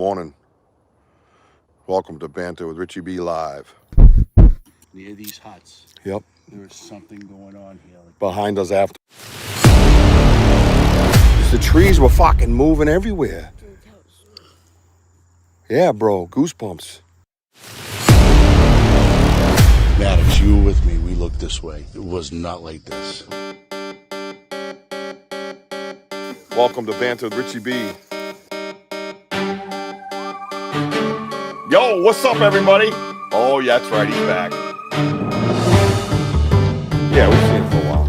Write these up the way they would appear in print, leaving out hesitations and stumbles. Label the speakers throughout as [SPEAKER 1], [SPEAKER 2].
[SPEAKER 1] morning. Welcome to Banter with Richie B Live.
[SPEAKER 2] Near these huts.
[SPEAKER 1] Yep.
[SPEAKER 2] There's something going on here.
[SPEAKER 1] Behind us after. The trees were fucking moving everywhere. Yeah, bro. Goosebumps.
[SPEAKER 2] Maddox, you were with me. We looked this way. It was not like this.
[SPEAKER 1] Welcome to Banter with Richie B. Yo, what's up, everybody? Oh, yeah, that's right. He's back. Yeah, we've seen it for a while.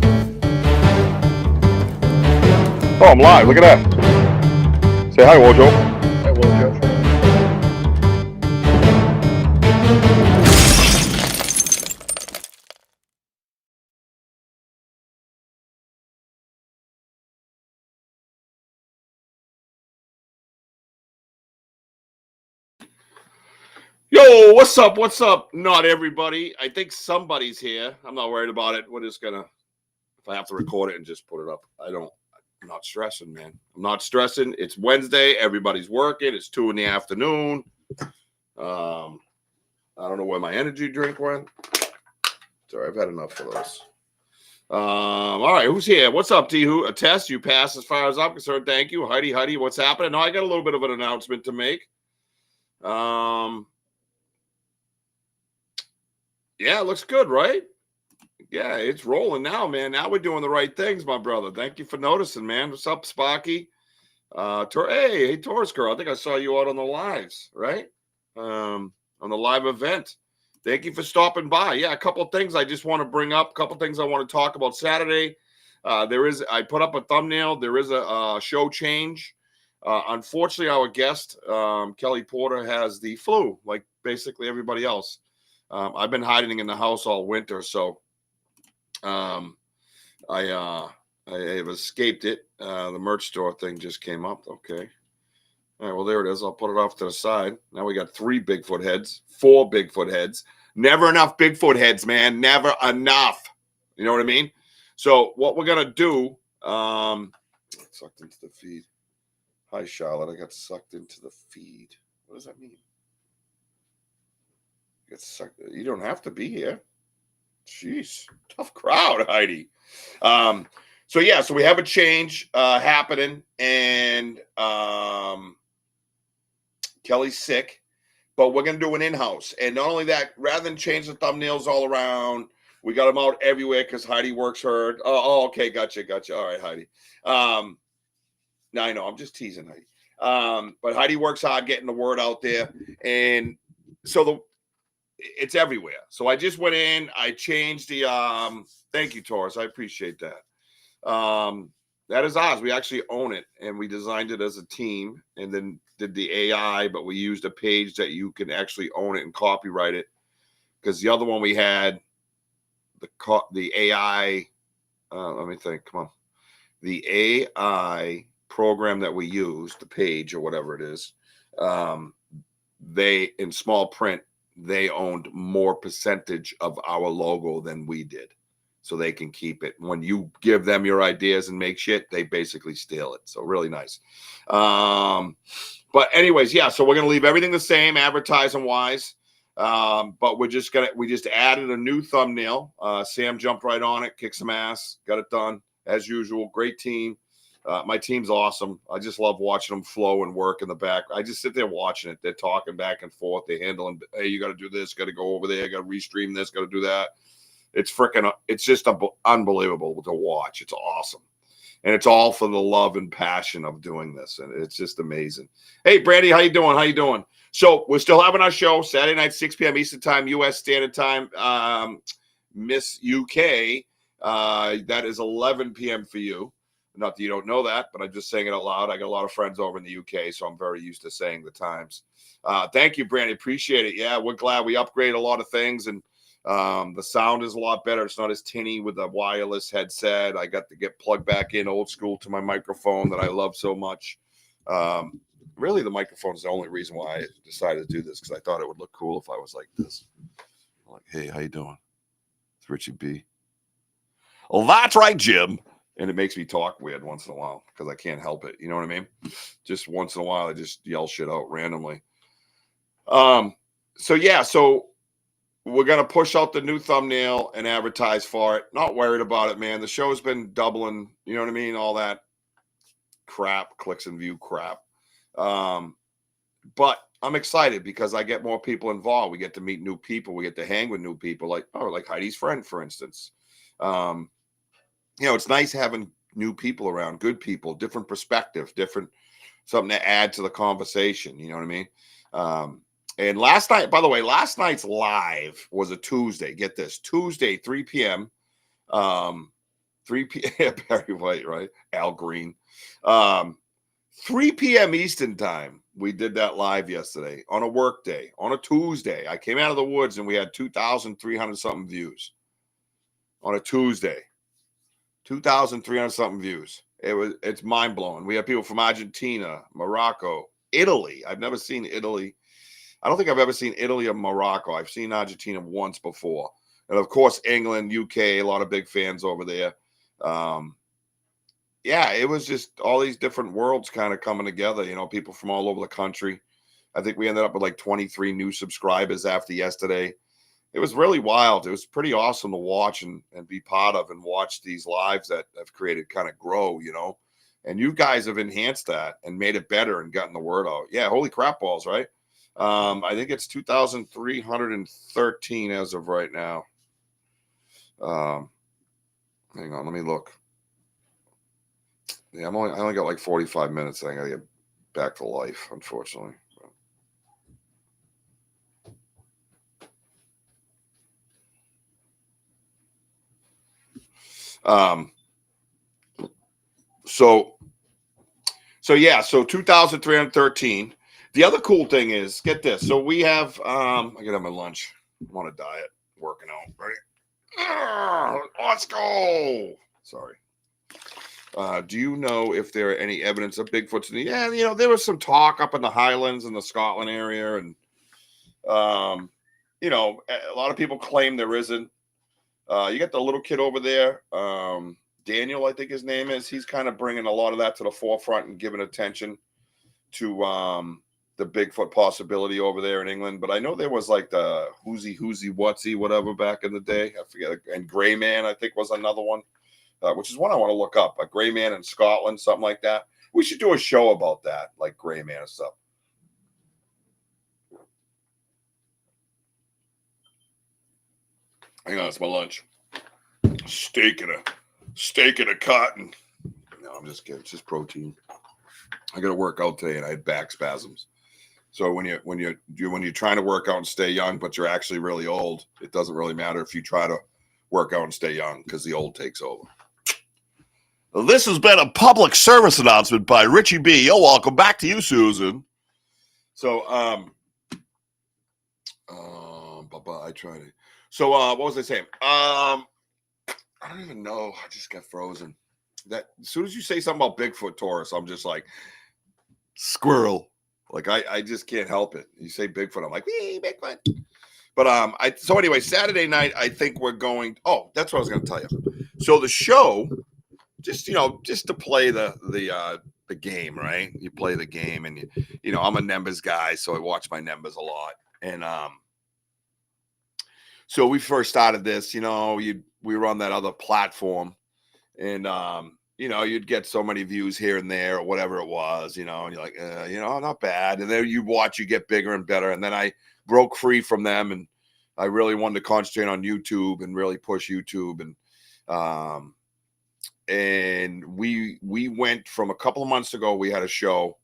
[SPEAKER 1] Oh, I'm live. Look at that. Say hi, Wojo.
[SPEAKER 2] Hi, Wojo.
[SPEAKER 1] Yo, what's up? What's up? Not everybody. I think somebody's here. I'm not worried about it. We're just gonna, if I have to record it and just put it up, I'm not stressing, man. I'm not stressing. It's Wednesday. Everybody's working. It's 2 p.m. I don't know where my energy drink went. Sorry, I've had enough of those. All right, who's here? What's up, D? Who? A test? You passed as far as I'm concerned. Thank you. Heidi, what's happening? No, I got a little bit of an announcement to make. Yeah, it looks good, right? Yeah, it's rolling now, man. Now we're doing the right things, my brother. Thank you for noticing, man. What's up, Sparky? Hey, Taurus girl. I think I saw you out on the lives, right? On the live event. Thank you for stopping by. Yeah, a couple of things I just want to bring up. A couple of things I want to talk about Saturday. I put up a thumbnail. There is a show change. Unfortunately, our guest, Kelly Porter, has the flu, like basically everybody else. I've been hiding in the house all winter, so I have escaped it. The merch store thing just came up. Okay. All right, well, there it is. I'll put it off to the side. Now we got 3 Bigfoot heads, 4 Bigfoot heads. Never enough Bigfoot heads, man. Never enough. You know what I mean? So what we're going to do, sucked into the feed. Hi, Charlotte. I got sucked into the feed. What does that mean? You don't have to be here. Jeez, tough crowd, Heidi. So we have a change happening, and Kelly's sick, but we're gonna do an in-house. And not only that, rather than change the thumbnails all around, we got them out everywhere because Heidi works hard. Oh, okay, gotcha. All right, Heidi. No, I know, I'm just teasing Heidi. But Heidi works hard getting the word out there, and so it's everywhere. So I just went in, I changed the thank you, Taurus. I appreciate that. That is ours. We actually own it, and we designed it as a team and then did the AI, but we used a page that you can actually own it and copyright it. Because the other one we had, the AI, let me think, come on. The AI program that we used, the page or whatever it is, they, in small print, they owned more percentage of our logo than we did. So they can keep it. When you give them your ideas and make shit, they basically steal it. So really nice. But anyways, yeah, so we're going to leave everything the same advertising wise. But we just added a new thumbnail. Sam jumped right on it, kicked some ass, got it done as usual. Great team. My team's awesome. I just love watching them flow and work in the back. I just sit there watching it. They're talking back and forth. They're handling, hey, you got to do this, got to go over there, got to restream this, got to do that. It's just unbelievable to watch. It's awesome. And it's all for the love and passion of doing this. And it's just amazing. Hey, Brandy, how you doing? So we're still having our show Saturday night, 6 p.m. Eastern Time, U.S. Standard Time. Miss UK, that is 11 p.m. for you. Not that you don't know that, but I'm just saying it out loud. I got a lot of friends over in the UK, so I'm very used to saying the times. Thank you, Brandy. Appreciate it. Yeah, we're glad we upgraded a lot of things, and the sound is a lot better. It's not as tinny with the wireless headset. I got to get plugged back in old school to my microphone that I love so much. Really, the microphone is the only reason why I decided to do this, because I thought it would look cool if I was like this. Like, hey, how you doing? It's Richie B. Well, that's right, Jim. And it makes me talk weird once in a while because I can't help it. You know what I mean? Just once in a while, I just yell shit out randomly. So yeah, so we're gonna push out the new thumbnail and advertise for it. Not worried about it, man. The show's been doubling, you know what I mean? All that crap, clicks and view crap. But I'm excited because I get more people involved. We get to meet new people. We get to hang with new people, like Heidi's friend, for instance. It's nice having new people around, good people, different perspective, different something to add to the conversation. You know what I mean? And last night's live was a Tuesday. Get this, Tuesday, 3 p.m. 3 p.m. Barry White, right? Al Green. 3 p.m. Eastern time. We did that live yesterday on a work day, on a Tuesday. I came out of the woods and we had 2,300 something views on a Tuesday. 2,300 something views. It's mind blowing. We have people from Argentina, Morocco, Italy. I've never seen Italy. I don't think I've ever seen Italy or Morocco. I've seen Argentina once before. And of course, England, UK, a lot of big fans over there. Yeah, it was just all these different worlds kind of coming together, people from all over the country. I think we ended up with like 23 new subscribers after yesterday. It was really wild. It was pretty awesome to watch and be part of and watch these lives that I've created kind of grow, and you guys have enhanced that and made it better and gotten the word out. Yeah. Holy crap balls. Right. I think it's 2,313 as of right now. Hang on. Let me look. Yeah. I only got like 45 minutes. I got to get back to life, unfortunately. So 2,313. The other cool thing is, get this. So we have, I gotta have my lunch. I'm on a diet, working out. Ready? Let's go. Sorry. Do you know if there are any evidence of Bigfoot's in the? Yeah, there was some talk up in the Highlands in the Scotland area, and a lot of people claim there isn't. You got the little kid over there, Daniel, I think his name is. He's kind of bringing a lot of that to the forefront and giving attention to the Bigfoot possibility over there in England. But I know there was like the Whoozy Whatsy whatever back in the day. I forget. And Gray Man, I think, was another one, which is one I want to look up. A Gray Man in Scotland, something like that. We should do a show about that, like Gray Man and stuff. Hang on, it's my lunch. Steak and a cotton. No, I'm just kidding. It's just protein. I got to work out today, and I had back spasms. So when you're trying to work out and stay young, but you're actually really old, it doesn't really matter if you try to work out and stay young because the old takes over. This has been a public service announcement by Richie B. You're welcome. Back to you, Susan. So I tried it. So what was I saying? I don't even know. I just got frozen. That as soon as you say something about Bigfoot Taurus, I'm just like squirrel. Like I just can't help it. You say Bigfoot, I'm like, wee, Bigfoot. But so anyway, Saturday night, I think we're going. Oh, that's what I was going to tell you. So the show, just to play the game, right? You play the game, and I'm a Nembers guy, so I watch my Nembers a lot, and so we first started this, we were on that other platform, and you'd get so many views here and there or whatever it was, and you're like, not bad. And then you get bigger and better. And then I broke free from them, and I really wanted to concentrate on YouTube and really push YouTube. And we went from a couple of months ago, we had a show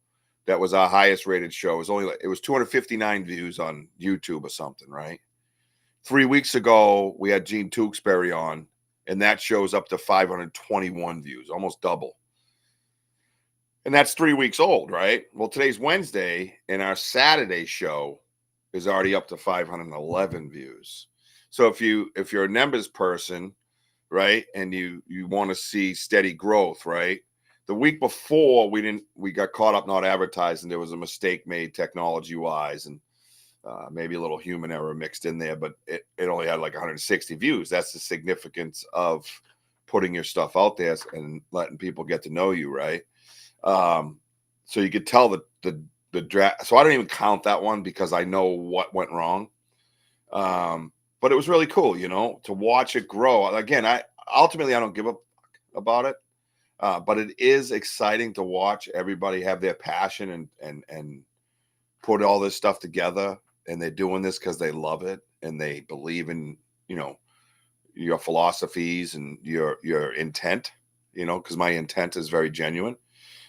[SPEAKER 1] that was our highest rated show. It was 259 views on YouTube or something, right? 3 weeks ago, we had Gene Tewksbury on, and that shows up to 521 views, almost double. And that's 3 weeks old, right? Well, today's Wednesday, and our Saturday show is already up to 511 views. So if you're a Nembers person, right, and you want to see steady growth, right? The week before, we got caught up not advertising. There was a mistake made technology-wise, and maybe a little human error mixed in there, but it only had like 160 views. That's the significance of putting your stuff out there and letting people get to know you, right? So you could tell the draft. So I don't even count that one because I know what went wrong. But it was really cool, to watch it grow. Again, I don't give a about it, but it is exciting to watch everybody have their passion and put all this stuff together, and they're doing this because they love it and they believe in your philosophies and your intent, because my intent is very genuine,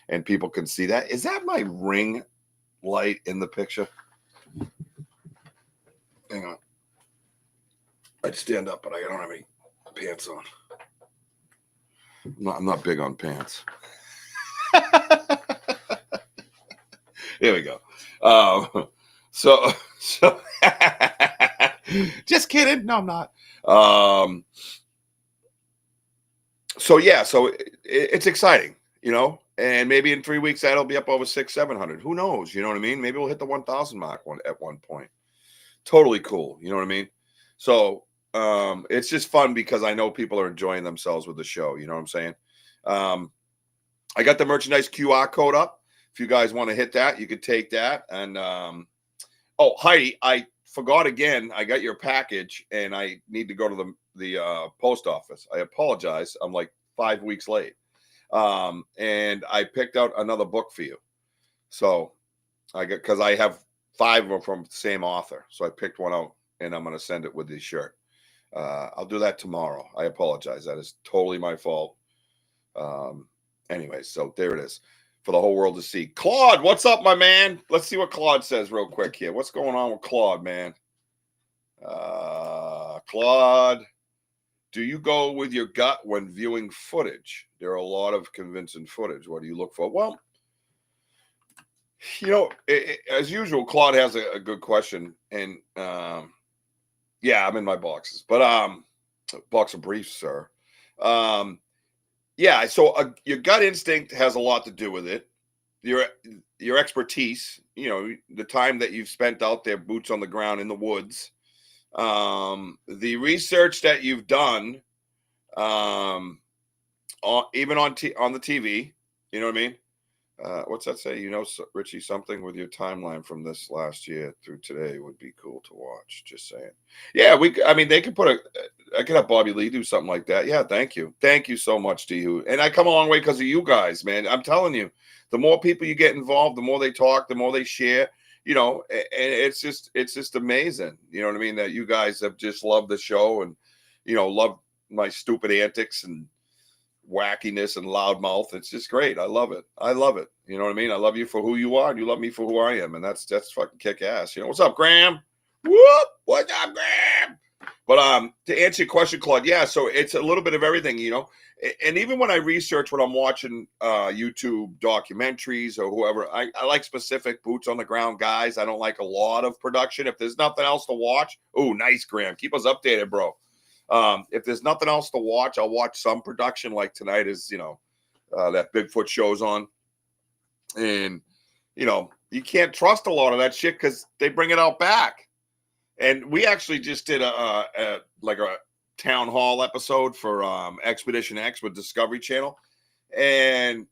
[SPEAKER 1] and people can see that. Is that my ring light in the picture? Hang on. I'd stand up, but I don't have any pants on. I'm not big on pants. There we go. So just kidding. No, I'm not. So it's exciting, and maybe in 3 weeks that'll be up over 600-700. Who knows? You know what I mean? Maybe we'll hit the 1,000 mark at one point. Totally cool. You know what I mean? So it's just fun because I know people are enjoying themselves with the show. You know what I'm saying? I got the merchandise QR code up. If you guys want to hit that, you could take that. And Heidi, I forgot again. I got your package, and I need to go to the post office. I apologize. I'm like 5 weeks late. And I picked out another book for you. So because I have 5 of them from the same author. So I picked one out, and I'm going to send it with the shirt. I'll do that tomorrow. I apologize. That is totally my fault. Anyway, so there it is for the whole world to see. Claude, what's up, my man? Let's see what Claude says real quick here. What's going on with Claude, man? Claude, do you go with your gut when viewing footage? There are a lot of convincing footage. What do you look for? Well, as usual, Claude has a good question. And yeah, I'm in my boxes, but box of briefs, sir. Yeah, so your gut instinct has a lot to do with it. Your expertise, the time that you've spent out there, boots on the ground in the woods, the research that you've done, even on the TV. You know what I mean? What's that say? Richie, something with your timeline from this last year through today would be cool to watch. Just saying. Yeah, they could I could have Bobby Lee do something like that. Yeah, thank you. Thank you so much, Dihu. And I come a long way because of you guys, man. I'm telling you, the more people you get involved, the more they talk, the more they share, and it's just amazing. You know what I mean? That you guys have just loved the show and, love my stupid antics and wackiness and loudmouth. It's just great. I love it. You know what I mean? I love you for who you are, and you love me for who I am, and that's fucking kick ass. What's up, Graham? Whoop! What's up, Graham? But to answer your question, Claude, yeah. So it's a little bit of everything, And even when I research, when I'm watching YouTube documentaries or whoever, I like specific boots on the ground guys. I don't like a lot of production. If there's nothing else to watch, oh, nice, Graham. Keep us updated, bro. If there's nothing else to watch, I'll watch some production. Like tonight is, that Bigfoot show's on, and you can't trust a lot of that shit because they bring it out back. And we actually just did a town hall episode for Expedition X with Discovery Channel, and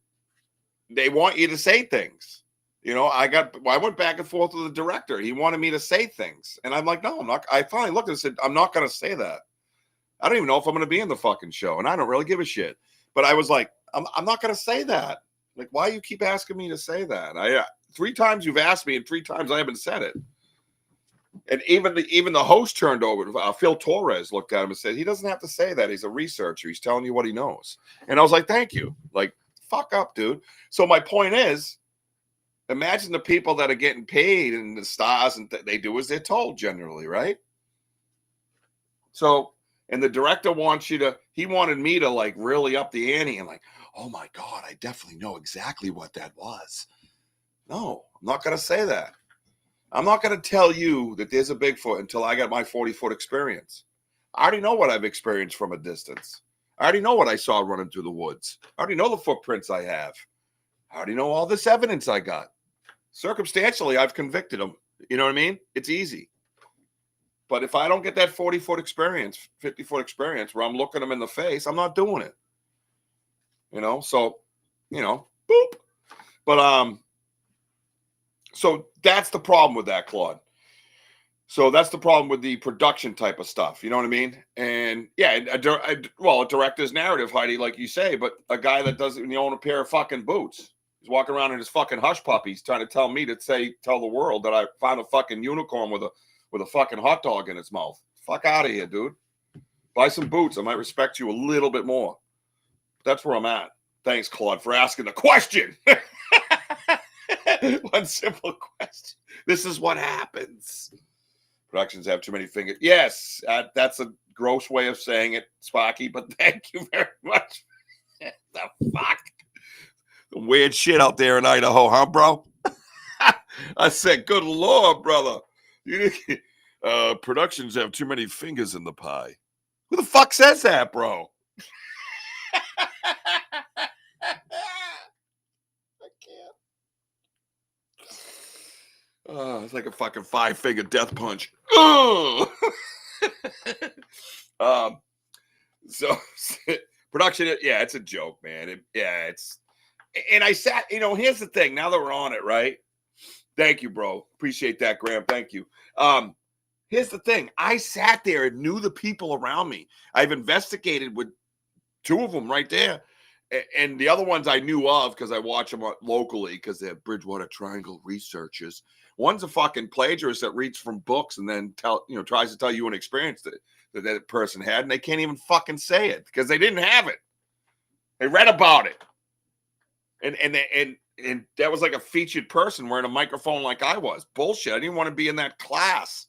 [SPEAKER 1] they want you to say things. I went back and forth with the director. He wanted me to say things, and I'm like, no, I'm not. I finally looked and said, I'm not going to say that. I don't even know if I'm going to be in the fucking show, and I don't really give a shit. But I was like, I'm not going to say that. Like, why you keep asking me to say that? 3 times you've asked me, and 3 times I haven't said it. And even the host turned over. Phil Torres looked at him and said, he doesn't have to say that. He's a researcher. He's telling you what he knows. And I was like, thank you. Like, fuck up, dude. So my point is, imagine the people that are getting paid and the stars, and they do as they're told generally, right? So, and the director wants he wanted me to like really up the ante and like, oh my God, I definitely know exactly what that was. No, I'm not going to say that. I'm not going to tell you that there's a Bigfoot until I got my 40-foot experience. I already know what I've experienced from a distance. I already know what I saw running through the woods. I already know the footprints I have. I already know all this evidence I got. Circumstantially, I've convicted him. You know what I mean? It's easy. But if I don't get that 40-foot experience, 50-foot experience where I'm looking them in the face, I'm not doing it. So, boop. But so that's the problem with that, Claude. So that's the problem with the production type of stuff. You know what I mean? And yeah, a director's narrative, Heidi, like you say, but a guy that doesn't own a pair of fucking boots. He's walking around in his fucking hush puppies trying to tell me tell the world that I found a fucking unicorn with a fucking hot dog in its mouth. Fuck out of here, dude. Buy some boots. I might respect you a little bit more. That's where I'm at. Thanks, Claude, for asking the question. One simple question. This is what happens. Productions have too many fingers. Yes, that's a gross way of saying it, Sparky, but thank you very much. The fuck? The weird shit out there in Idaho, huh, bro? I said, good Lord, brother. Productions have too many fingers in the pie. Who the fuck says that, bro? Oh, it's like a fucking 5-finger death punch. So production, yeah, it's a joke, man. And I sat, here's the thing. Now that we're on it, right? Thank you, bro. Appreciate that, Graham. Thank you. Here's the thing. I sat there and knew the people around me. I've investigated with 2 of them right there. And the other ones I knew of because I watch them locally because they're Bridgewater Triangle researchers. One's a fucking plagiarist that reads from books and then tries to tell you an experience that person had, and they can't even fucking say it because they didn't have it. They read about it. And that was like a featured person wearing a microphone like I was. Bullshit. I didn't want to be in that class.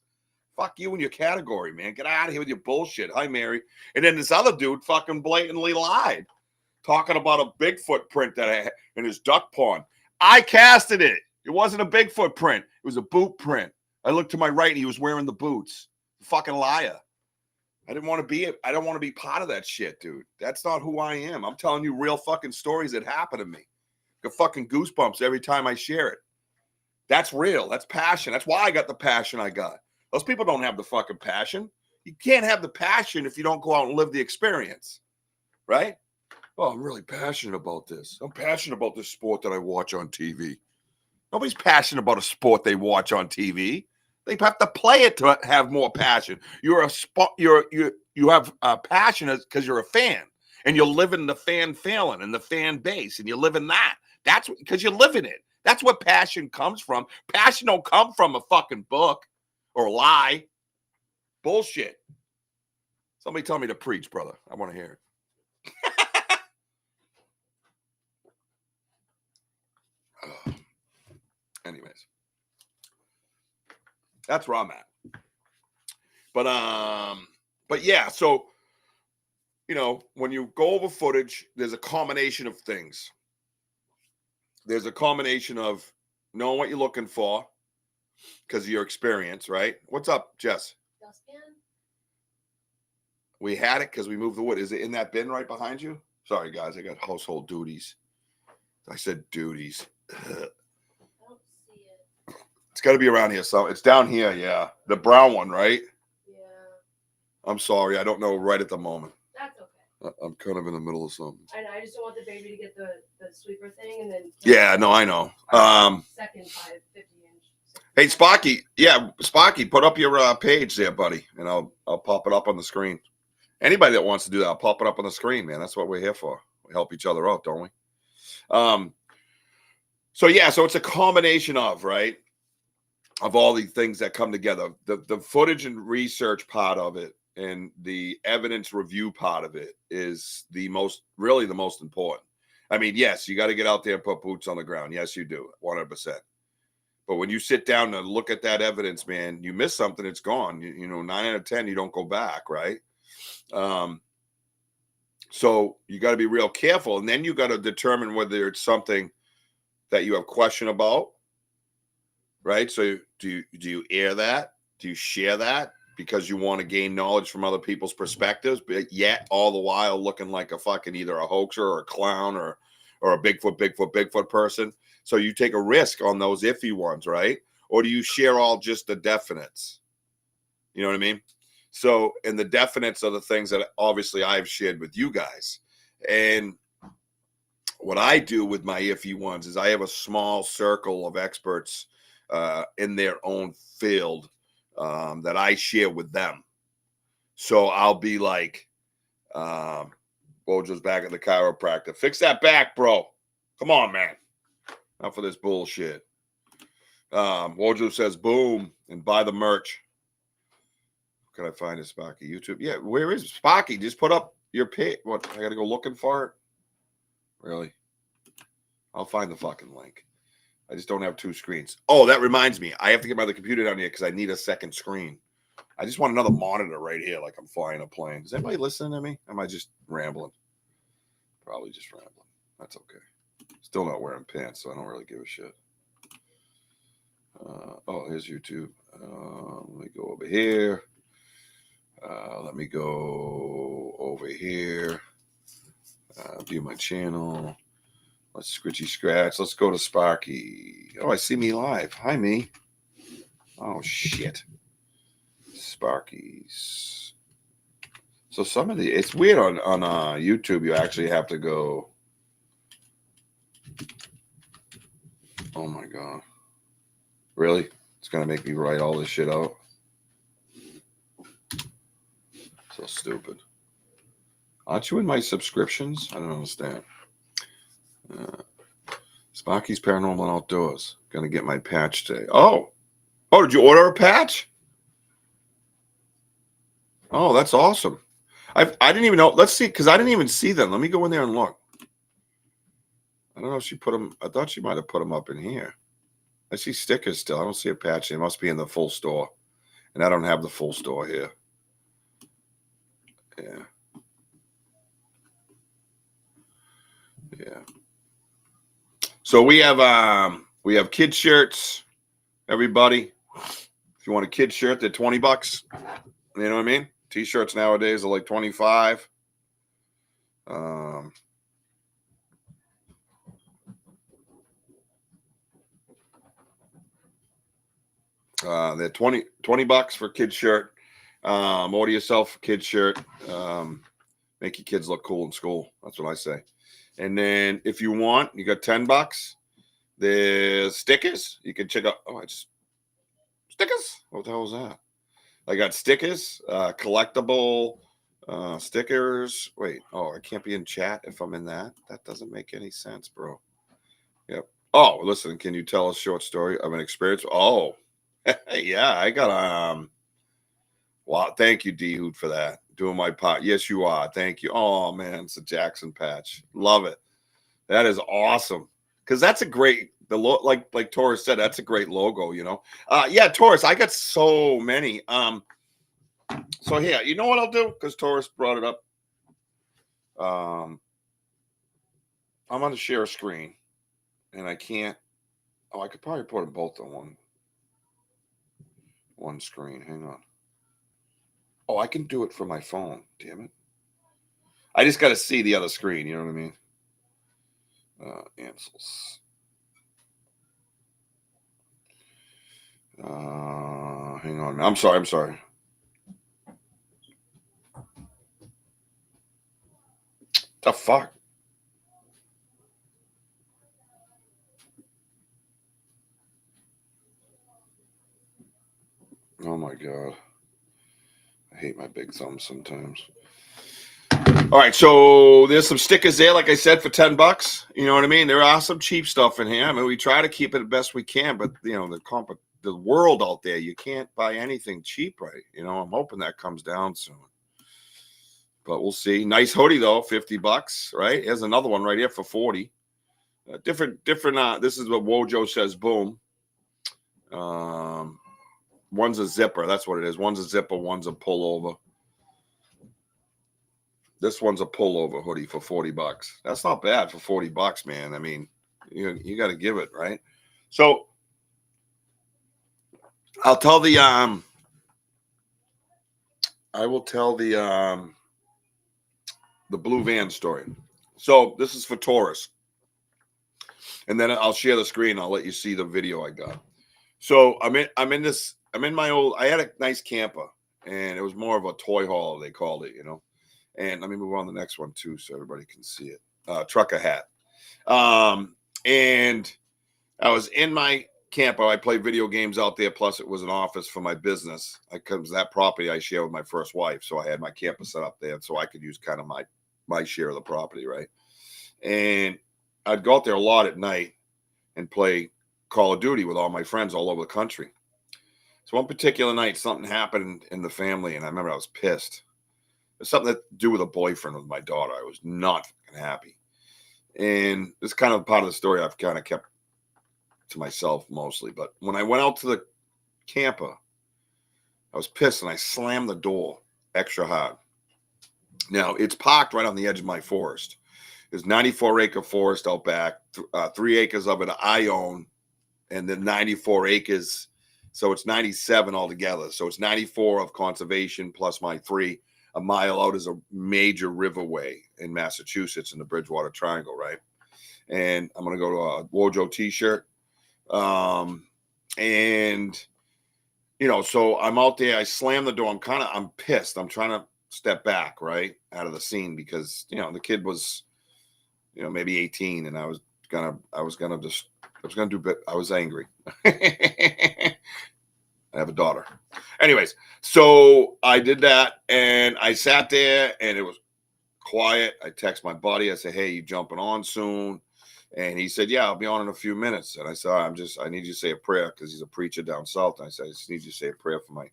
[SPEAKER 1] Fuck you and your category, man. Get out of here with your bullshit. Hi, Mary. And then this other dude fucking blatantly lied. Talking about a Bigfoot print that I had in his duck pond. I casted it. It wasn't a Bigfoot print. It was a boot print. I looked to my right and he was wearing the boots. Fucking liar. I don't want to be part of that shit, dude. That's not who I am. I'm telling you real fucking stories that happened to me. I get fucking goosebumps every time I share it. That's real. That's passion. That's why I got the passion I got. Those people don't have the fucking passion. You can't have the passion if you don't go out and live the experience. Right? Oh, I'm really passionate about this. I'm passionate about this sport that I watch on TV. Nobody's passionate about a sport they watch on TV. They have to play it to have more passion. You have passion because you're a fan, and you're living the fan feeling and the fan base, and you live in that. That's because you live in it. That's what passion comes from. Passion don't come from a fucking book or a lie. Bullshit. Somebody tell me to preach, brother. I want to hear it. Anyways, that's where I'm at. But yeah, so when you go over footage, there's a combination of things. There's a combination of knowing what you're looking for because of your experience, right? What's up, Jess? Dustpan. We had it because we moved the wood. Is it in that bin right behind you? Sorry, guys, I got household duties. I said duties. It's got to be around here. So it's down here. Yeah. The brown one, right? Yeah. I'm sorry. I don't know right at the moment.
[SPEAKER 3] That's okay.
[SPEAKER 1] I'm kind of in the middle of something.
[SPEAKER 3] I just don't want the baby to get the sweeper thing and then.
[SPEAKER 1] Yeah, no, I know.
[SPEAKER 3] Second 50-inch.
[SPEAKER 1] Hey, Sparky. Yeah, Sparky, put up your page there, buddy, and I'll pop it up on the screen. Anybody that wants to do that, I'll pop it up on the screen, man. That's what we're here for. We help each other out, don't we? So it's a combination of, right? Of all these things that come together, the footage and research part of it and the evidence review part of it is the most important. I mean, yes, you got to get out there and put boots on the ground. Yes, you do. 100%. But when you sit down and look at that evidence, man, you miss something, it's gone. 9 out of 10, you don't go back. Right. So you got to be real careful. And then you got to determine whether it's something that you have question about. Right. So do you air that? Do you share that because you want to gain knowledge from other people's perspectives, but yet all the while looking like a fucking either a hoaxer or a clown or a Bigfoot person? So you take a risk on those iffy ones, right? Or do you share all just the definites? You know what I mean? So, and the definites are the things that obviously I've shared with you guys. And what I do with my iffy ones is I have a small circle of experts in their own field that I share with them. So I'll be like, Bojo's back at the chiropractor. Fix that back, bro. Come on, man. Not for this bullshit. Wojo says boom and buy the merch. Can I find it, Sparky? YouTube? Yeah, where is Sparky? Just put up your page. What? I gotta go looking for it? Really? I'll find the fucking link. I just don't have two screens. Oh, that reminds me. I have to get my other computer down here because I need a second screen. I just want another monitor right here, like I'm flying a plane. Is anybody listening to me? Am I just rambling? Probably just rambling. That's okay. Still not wearing pants, so I don't really give a shit. Oh, here's YouTube. Let me go over here. Let me go over here. View my channel. Let's scritchy scratch. Let's go to Sparky. Oh, I see me live. Hi, me. Oh, shit. Sparky's. So some of the, it's weird on YouTube. You actually have to go. Oh my God. Really? It's going to make me write all this shit out. So stupid. Aren't you in my subscriptions? I don't understand. Sparky's Paranormal Outdoors. Gonna get my patch today. Oh, did you order a patch? Oh, that's awesome. I didn't even know. Let's see, because I didn't even see them. Let me go in there and look. I don't know if she put them. I thought she might have put them up in here. I see stickers still. I don't see a patch. They must be in the full store, and I don't have the full store here. Yeah. Yeah. So we have kid shirts, everybody. If you want a kid shirt, they're $20. You know what I mean? T-shirts nowadays are like 25. They're $20 for a kid shirt. Order yourself a kid shirt. Make your kids look cool in school. That's what I say. And then if you want, you got $10. There's stickers. You can check out. Stickers? What the hell was that? I got stickers, collectible stickers. Wait, I can't be in chat if I'm in that. That doesn't make any sense, bro. Yep. Oh, listen, can you tell a short story of an experience? Oh, yeah, I got wow, thank you, D-Hood, for that. Doing my part. Yes, you are. Thank you. Oh man, it's a Jackson patch. Love it. That is awesome. Because that's a great like Taurus said, that's a great logo, you know. Yeah, Taurus, I got so many. So here, you know what I'll do? Because Taurus brought it up. I'm gonna share a screen and I can't. Oh, I could probably put them both on one screen. Hang on. Oh, I can do it from my phone. Damn it. I just got to see the other screen. You know what I mean? Ansels. Hang on. I'm sorry. The fuck? Oh my God. I hate my big thumb sometimes. All right, so there's some stickers there, like I said, for $10. You know what I mean? There are some cheap stuff in here. I mean, we try to keep it the best we can, but you know, the world out there, you can't buy anything cheap, right? You know, I'm hoping that comes down soon. But we'll see. Nice hoodie though, $50, right? Here's another one right here for 40. Different. This is what Wojo says. Boom. One's a zipper. That's what it is. One's a zipper. One's a pullover. This one's a pullover hoodie for $40. That's not bad for $40, man. I mean, you got to give it, right? So I'll tell the I will tell the blue van story. So this is for Taurus, and then I'll share the screen. I'll let you see the video I got. So I'm in my old. I had a nice camper, and it was more of a toy haul, they called it, And let me move on to the next one too, so everybody can see it. Trucker hat. And I was in my camper. I played video games out there. Plus, it was an office for my business. Because that property I share with my first wife, so I had my camper set up there, so I could use kind of my share of the property, right? And I'd go out there a lot at night and play Call of Duty with all my friends all over the country. So one particular night, something happened in the family, and I remember I was pissed. It was something to do with a boyfriend with my daughter. I was not fucking happy. And this is kind of part of the story I've kind of kept to myself mostly. But when I went out to the camper, I was pissed and I slammed the door extra hard. Now, it's parked right on the edge of my forest. There's 94-acre forest out back, 3 acres of it I own, and then 94 acres. So it's 97 altogether. So it's 94 of conservation plus my 3. A mile out is a major riverway in Massachusetts in the Bridgewater Triangle, right? And I'm going to go to a Wojo t-shirt. And, so I'm out there. I slam the door. I'm pissed. I'm trying to step back, right, out of the scene because, the kid was, maybe 18 and I was angry. I have a daughter. Anyways, so I did that and I sat there and it was quiet. I text my buddy. I said, hey, you jumping on soon? And he said, yeah, I'll be on in a few minutes. And I said, I need you to say a prayer because he's a preacher down south. And I said, I just need you to say a prayer for my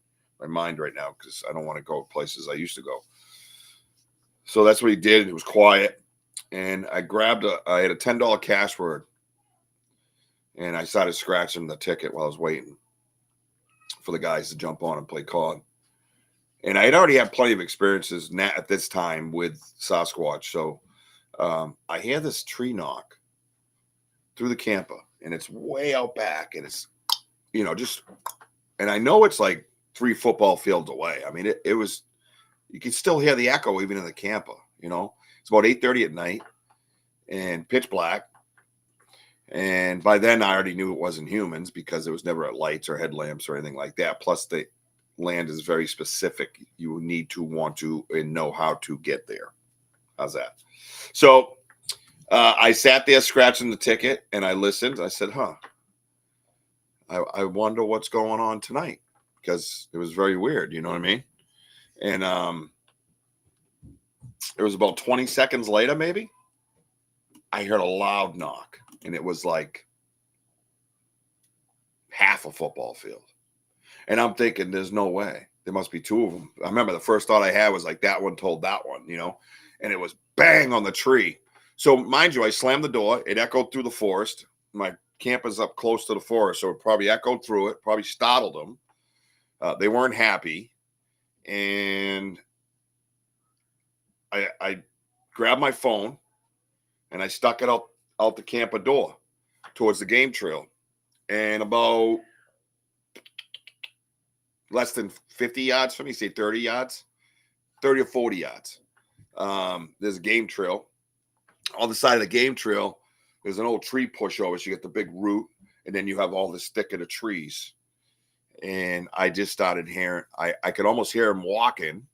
[SPEAKER 1] mind right now because I don't want to go places I used to go. So that's what he did. It was quiet. And I had a $10 cash word. And I started scratching the ticket while I was waiting for the guys to jump on and play COD. And I had already had plenty of experiences at this time with Sasquatch. So I hear this tree knock through the camper, and it's way out back, and it's, and I know it's like 3 football fields away. I mean, it was, you can still hear the echo even in the camper, It's about 8:30 at night and pitch black. And by then I already knew it wasn't humans because there was never lights or headlamps or anything like that. Plus the land is very specific. You need to want to and know how to get there. How's that? So I sat there scratching the ticket and I listened. I said, I wonder what's going on tonight because it was very weird. You know what I mean? And it was about 20 seconds later, maybe I heard a loud knock. And it was like half a football field. And I'm thinking, there's no way. There must be 2 of them. I remember the first thought I had was like, that one told that one, and it was bang on the tree. So mind you, I slammed the door. It echoed through the forest. My camp is up close to the forest, so it probably echoed through it, probably startled them. They weren't happy. And I grabbed my phone and I stuck it out the camper door towards the game trail. And about less than 50 yards from me, say 30 yards, 30 or 40 yards. There's a game trail. On the side of the game trail, there's an old tree pushover. So you get the big root, and then you have all this thicket of trees. And I just started hearing, I could almost hear him walking,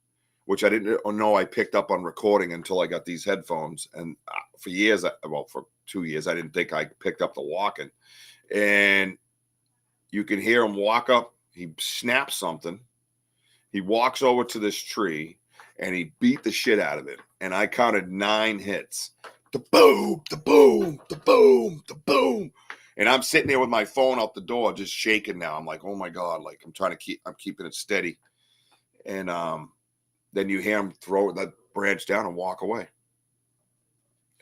[SPEAKER 1] which I didn't know I picked up on recording until I got these headphones. And for years, for 2 years, I didn't think I picked up the walking. And you can hear him walk up. He snaps something. He walks over to this tree, and he beat the shit out of it. And I counted 9 hits. The boom, the boom, the boom, the boom. And I'm sitting there with my phone out the door, just shaking now. I'm like, oh my God, like I'm keeping it steady. And then you hear him throw that branch down and walk away.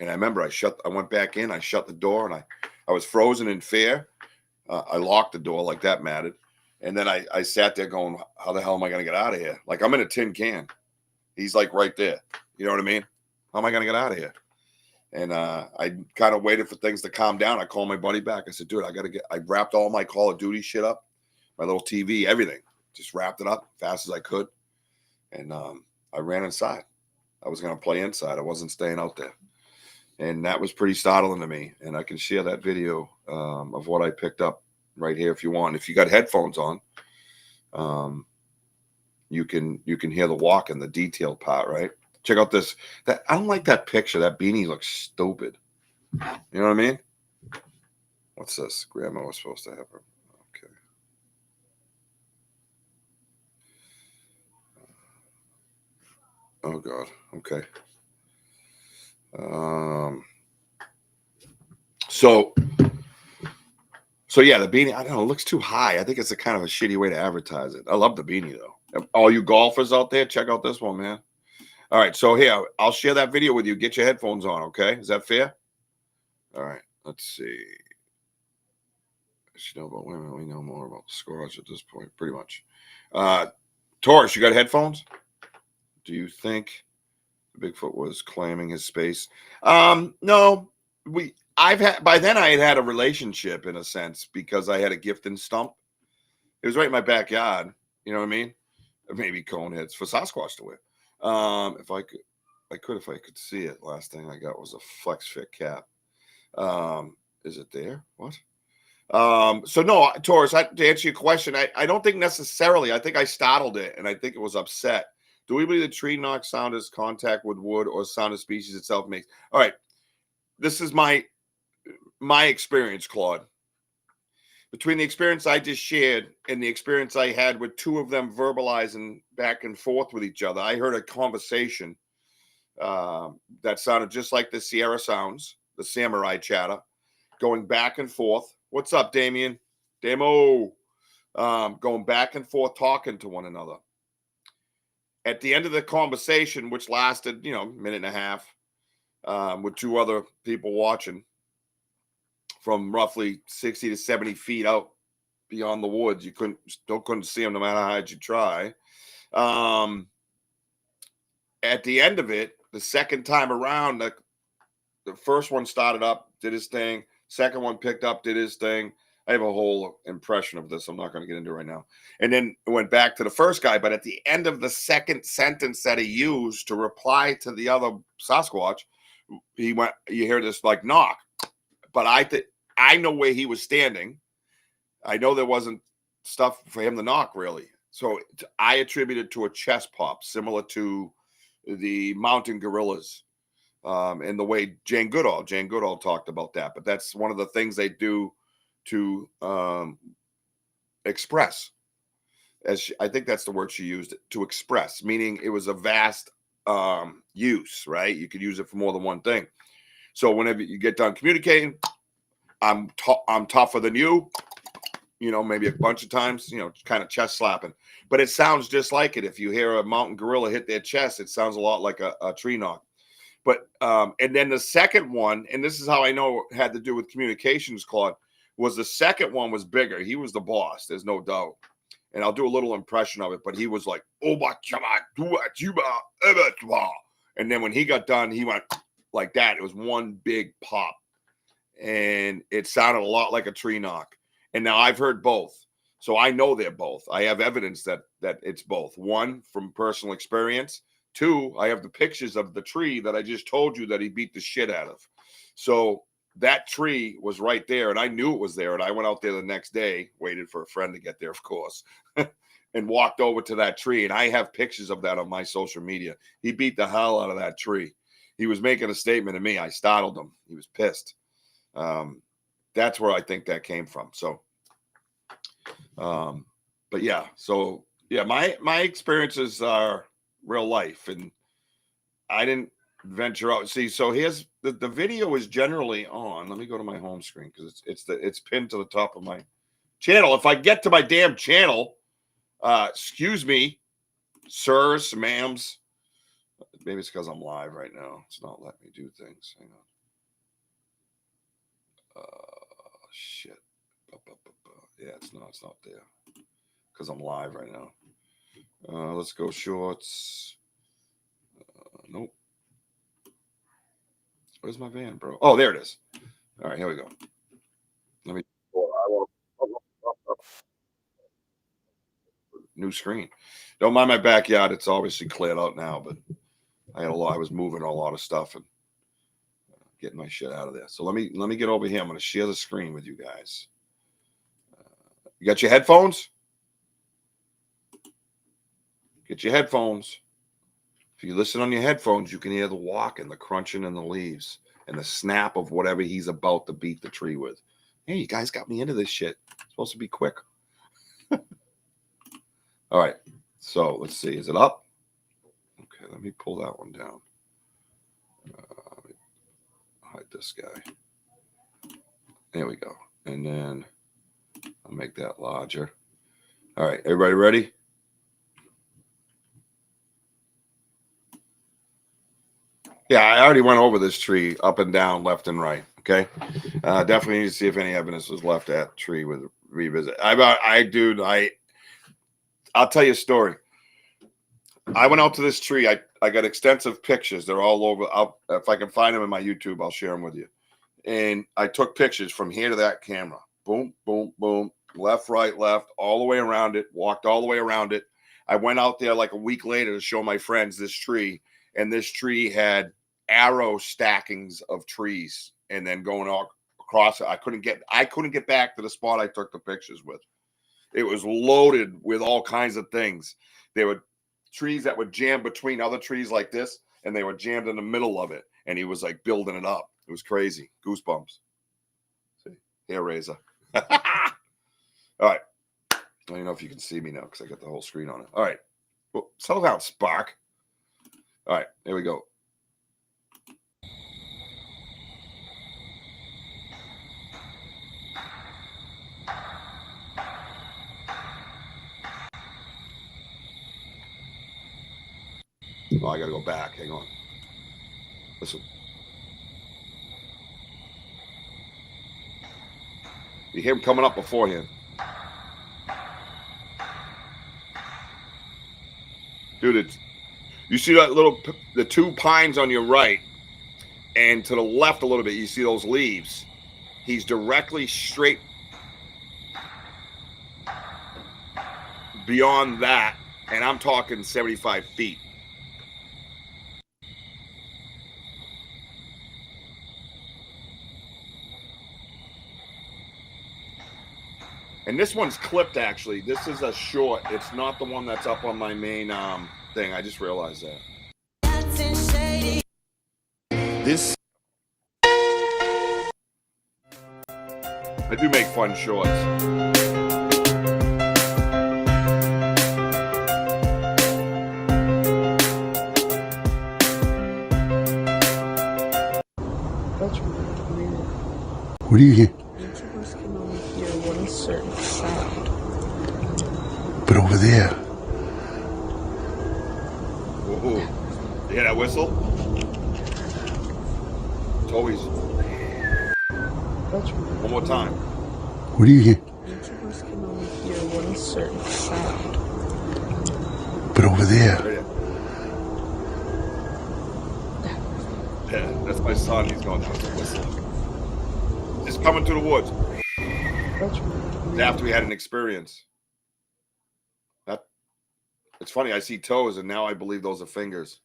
[SPEAKER 1] And I remember I went back in, I shut the door, and I was frozen in fear. I locked the door, like that mattered. And then I sat there going, how the hell am I going to get out of here? Like I'm in a tin can. He's like right there. You know what I mean? How am I going to get out of here? And I kind of waited for things to calm down. I called my buddy back. I said, dude, I wrapped all my Call of Duty shit up, my little TV, everything. Just wrapped it up fast as I could. And I ran inside. I was going to play inside. I wasn't staying out there. And that was pretty startling to me. And I can share that video of what I picked up right here if you want. If you got headphones on, you can hear the walk in the detailed part, right? Check out this. That I don't like that picture. That beanie looks stupid. You know what I mean? What's this? Grandma was supposed to have her. Okay. Oh God. Okay. So yeah, the beanie. I don't know. It looks too high. I think it's a kind of a shitty way to advertise it. I love the beanie though. All you golfers out there, check out this one, man. All right. So here, I'll share that video with you. Get your headphones on. Okay. Is that fair? All right. Let's see. You know about women. We know more about the scores at this point, pretty much. Taurus, you got headphones? Do you think Bigfoot was claiming his space? No. I've had by then I had a relationship in a sense because I had a gift and stump. It was right in my backyard. You know what I mean? Maybe cone heads for Sasquatch to wear. If I could see it. Last thing I got was a Flex Fit cap. Is it there? What? So no, Taurus, to answer your question, I don't think necessarily. I think I startled it and I think it was upset. Do we believe the tree knock sound is contact with wood or sound of species itself makes? All right. This is my experience, Claude. Between the experience I just shared and the experience I had with two of them verbalizing back and forth with each other, I heard a conversation that sounded just like the Sierra sounds, the samurai chatter, going back and forth. What's up, Damien? Damo. Going back and forth, talking to one another. At the end of the conversation, which lasted, a minute and a half, with two other people watching from roughly 60 to 70 feet out beyond the woods. You couldn't see them no matter how hard you try. At the end of it, the second time around, the first one started up, did his thing. Second one picked up, did his thing. I have a whole impression of this. I'm not going to get into it right now. And then it went back to the first guy. But at the end of the second sentence that he used to reply to the other Sasquatch, he went, you hear this like knock. But I know where he was standing. I know there wasn't stuff for him to knock, really. So I attribute it to a chest pop, similar to the mountain gorillas. And the way Jane Goodall talked about that. But that's one of the things they do to express. I think that's the word she used, to express, meaning it was a vast use, right? You could use it for more than one thing. So whenever you get done communicating, I'm tougher than you, maybe a bunch of times, kind of chest slapping. But it sounds just like it. If you hear a mountain gorilla hit their chest, it sounds a lot like a tree knock. But and then the second one, and this is how I know it had to do with communications, Claude, was the second one was bigger. He was the boss, there's no doubt. And I'll do a little impression of it, but he was like, and then when he got done, he went like that. It was one big pop. And it sounded a lot like a tree knock. And now I've heard both. So I know they're both. I have evidence that it's both. One, from personal experience. Two, I have the pictures of the tree that I just told you that he beat the shit out of. So that tree was right there, and I knew it was there. And I went out there the next day, waited for a friend to get there, of course, and walked over to that tree. And I have pictures of that on my social media. He beat the hell out of that tree. He was making a statement to me. I startled him. He was pissed. That's where I think that came from. So, but yeah, my experiences are real life, and I didn't venture out. See, so here's the video is generally on. Let me go to my home screen because it's pinned to the top of my channel. If I get to my damn channel, excuse me, sirs, ma'ams. Maybe it's because I'm live right now. It's not letting me do things. Hang on. Shit. Yeah, it's not there because I'm live right now. Let's go shorts. Nope. Where's my van, bro? Oh, there it is. All right, here we go. Let me. New screen. Don't mind my backyard. It's obviously cleared out now, but I was moving a lot of stuff and getting my shit out of there. So let me get over here. I'm going to share the screen with you guys. You got your headphones? Get your headphones. If you listen on your headphones, you can hear the walking, the crunching in the leaves, and the snap of whatever he's about to beat the tree with. Hey, you guys got me into this shit. It's supposed to be quick. All right. So let's see. Is it up? Okay, let me pull that one down. Let me hide this guy. There we go. And then I'll make that larger. All right, everybody ready? Yeah, I already went over this tree up and down, left and right. Okay, definitely need to see if any evidence was left at the tree with revisit. I'll tell you a story. I went out to this tree. I got extensive pictures. They're all over. If I can find them in my YouTube, I'll share them with you. And I took pictures from here to that camera. Boom, boom, boom. Left, right, left, all the way around it. Walked all the way around it. I went out there like a week later to show my friends this tree. And this tree had arrow stackings of trees. And then going all across it. I couldn't get back to the spot I took the pictures with. It was loaded with all kinds of things. There were trees that would jam between other trees like this, and they were jammed in the middle of it. And he was like building it up. It was crazy. Goosebumps. See, hair raiser. All right. I don't know if you can see me now because I got the whole screen on it. All right. Well, settle down, Spark. All right. Here we go. Oh, I got to go back. Hang on. Listen. You hear him coming up beforehand. Dude, you see that the two pines on your right, and to the left a little bit, you see those leaves. He's directly straight beyond that, and I'm talking 75 feet. And this one's clipped, actually. This is a short. It's not the one that's up on my main thing. I just realized that.
[SPEAKER 2] This
[SPEAKER 1] I do make fun shorts.
[SPEAKER 4] That's really weird.
[SPEAKER 2] what do you hear?
[SPEAKER 4] YouTubers can only hear one certain sound.
[SPEAKER 2] But over there,
[SPEAKER 1] Whoa. You hear that whistle? It's always.
[SPEAKER 4] That's really
[SPEAKER 1] One more time.
[SPEAKER 2] what do you hear?
[SPEAKER 4] YouTubers can only hear one certain sound.
[SPEAKER 2] But over there,
[SPEAKER 1] Right here. Yeah, that's my son. He's going, that's a whistle. Just coming through the woods.
[SPEAKER 4] That's really weird.
[SPEAKER 1] After we had an experience. It's funny, I see toes, and now I believe those are fingers.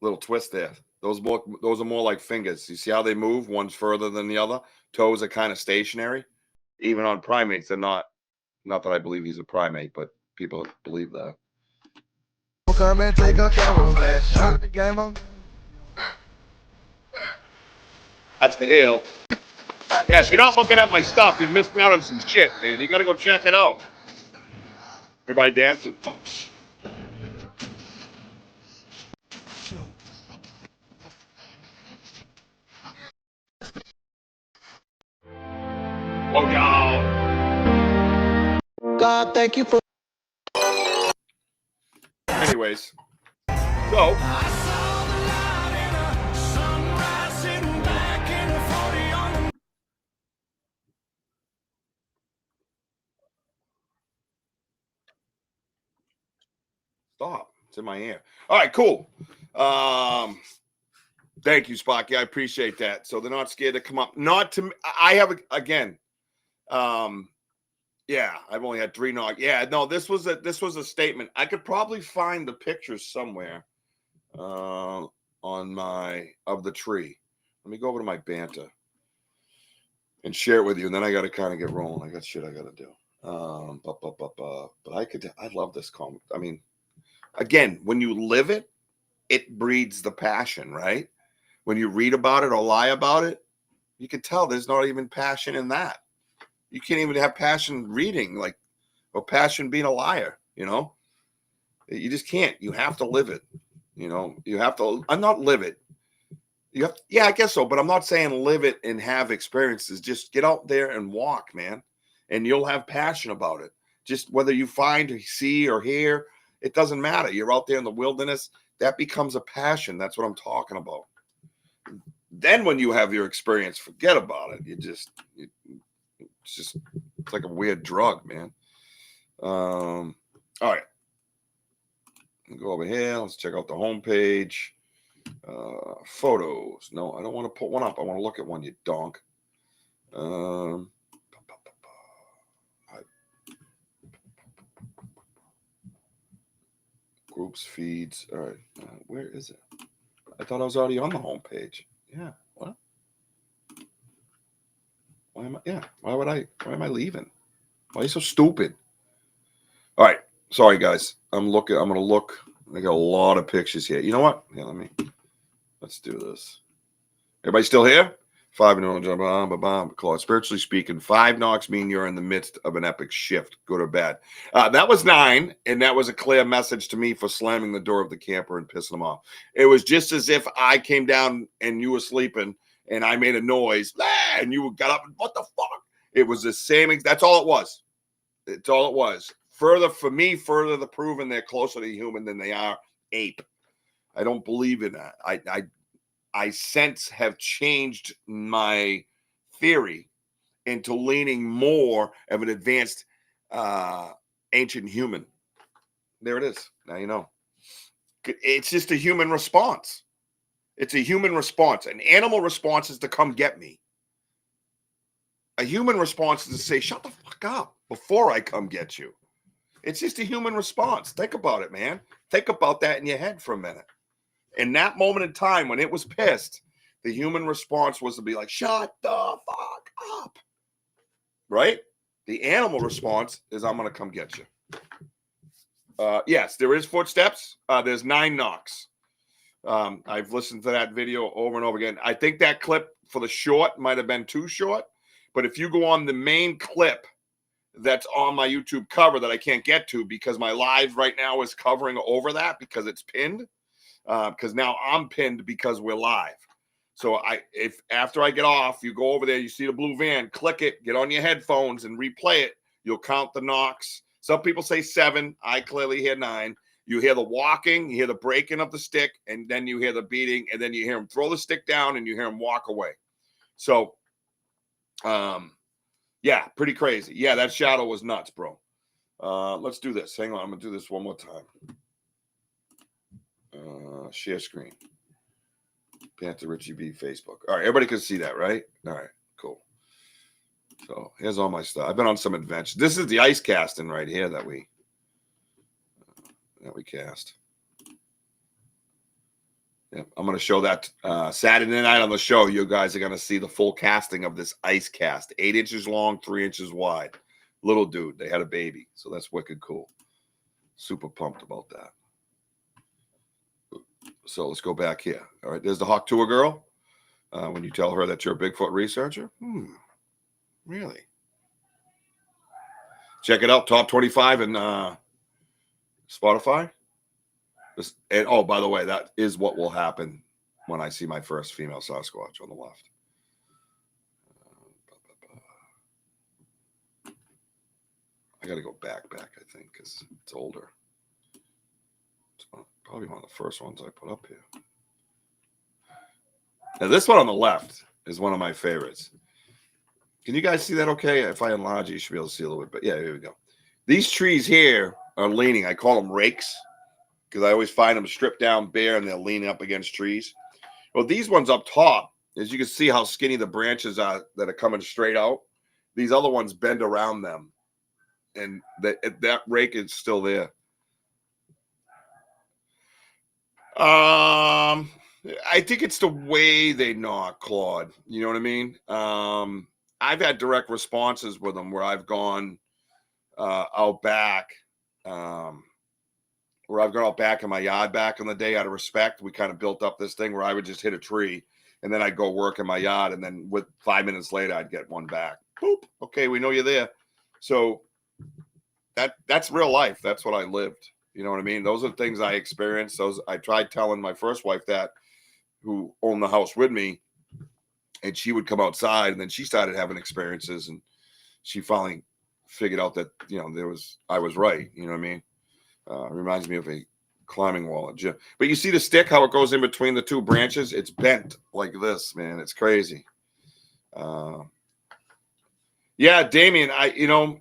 [SPEAKER 1] Little twist there. Those are more like fingers. You see how they move? One's further than the other. Toes are kind of stationary. Even on primates, they're not. Not that I believe he's a primate, but people believe that.
[SPEAKER 5] Come and take a camera flash. Shot the game on.
[SPEAKER 1] That's the hill. Yeah, if you're not looking at my stuff, you're missing out on some shit, man. You gotta go check it out. Everybody dancing. Whoa, y'all.
[SPEAKER 5] God, thank you for.
[SPEAKER 1] Anyways, so stop. It's in my ear. All right, cool. Thank you, Spocky. I appreciate that. So they're not scared to come up. Not to. I have again. Yeah, I've only had 3 knock. Yeah, no, this was a statement. I could probably find the pictures somewhere on of the tree. Let me go over to my Banta and share it with you, and then I got to kind of get rolling. I got shit I got to do. But I love this comic. I mean, again, when you live it, it breeds the passion, right? When you read about it or lie about it, you can tell there's not even passion in that. You can't even have passion reading, like, or passion being a liar, you know? You just can't. You have to live it. You know, you have to. I'm not live it. You have, yeah, I guess so, but I'm not saying live it and have experiences. Just get out there and walk, man, and you'll have passion about it. Just whether you find or see or hear, it doesn't matter. You're out there in the wilderness. That becomes a passion. That's what I'm talking about. Then when you have your experience, forget about it. It's like a weird drug, man. All right. Go over here. Let's check out the homepage. Photos. No, I don't want to put one up. I want to look at one, you donk. Groups, feeds. All right. Where is it? I thought I was already on the homepage. Yeah. What? Why am I? Yeah. Why am I leaving? Why are you so stupid? All right. Sorry, guys. I'm going to look. I got a lot of pictures here. You know what? Yeah, let's do this. Everybody still here? 5 and Claude. Spiritually speaking, 5 knocks mean you're in the midst of an epic shift, good or bad. That was 9, and that was a clear message to me for slamming the door of the camper and pissing them off. It was just as if I came down and you were sleeping, and I made a noise, and you got up and what the fuck? It was the same. That's all it was. It's all it was. Further the proving they're closer to human than they are ape. I don't believe in that. I since have changed my theory into leaning more of an advanced ancient human. There it is. Now you know. It's just a human response. It's a human response. An animal response is to come get me. A human response is to say, shut the fuck up before I come get you. It's just a human response. Think about it, man. Think about that in your head for a minute. In that moment in time when it was pissed, the human response was to be like, shut the fuck up. Right? The animal response is, I'm going to come get you. Yes, there is footsteps. There's 9 knocks. I've listened to that video over and over again. I think that clip for the short might have been too short. But if you go on the main clip that's on my YouTube cover that I can't get to because my live right now is covering over that because it's pinned. Because now I'm pinned because we're live. So if after I get off, you go over there, you see the blue van, click it, get on your headphones and replay it. You'll count the knocks. Some people say 7. I clearly hear 9. You hear the walking, you hear the breaking of the stick, and then you hear the beating, and then you hear him throw the stick down and you hear him walk away. So, yeah, pretty crazy. Yeah, that shadow was nuts, bro. Let's do this. Hang on. I'm going to do this one more time. Share screen. Panther Richie B Facebook. All right, everybody can see that, right? All right, cool. So here's all my stuff. I've been on some adventures. This is the ice casting right here that we cast. Yep, I'm going to show that Saturday night on the show. You guys are going to see the full casting of this ice cast. 8 inches long, 3 inches wide. Little dude. They had a baby, so that's wicked cool. Super pumped about that. So let's go back here. All right, there's the Hawk Tour girl. When you tell her that you're a Bigfoot researcher. Really? Check it out. Top 25 in Spotify. And oh, by the way, that is what will happen when I see my first female Sasquatch on the left. I got to go back, I think, because it's older. It's probably one of the first ones I put up here. Now, this one on the left is one of my favorites. Can you guys see that okay? If I enlarge it, you should be able to see a little bit. But yeah, here we go. These trees here are leaning. I call them rakes because I always find them stripped down bare and they're leaning up against trees. Well, these ones up top, as you can see how skinny the branches are that are coming straight out. These other ones bend around them. And that rake is still there. I think it's the way they knock, Claude. You know what I mean? I've had direct responses with them where I've gone out back, where I've gone out back in my yard back in the day out of respect. We kind of built up this thing where I would just hit a tree and then I'd go work in my yard. And then with 5 minutes later, I'd get one back. Boop. Okay, we know you're there. So that's real life. That's what I lived. You know what I mean? Those are the things I experienced. Those I tried telling my first wife that, who owned the house with me, and she would come outside, and then she started having experiences, and she finally figured out that, you know, I was right. You know what I mean? It reminds me of a climbing wall at gym. But you see the stick, how it goes in between the two branches? It's bent like this, man. It's crazy. Yeah, Damien,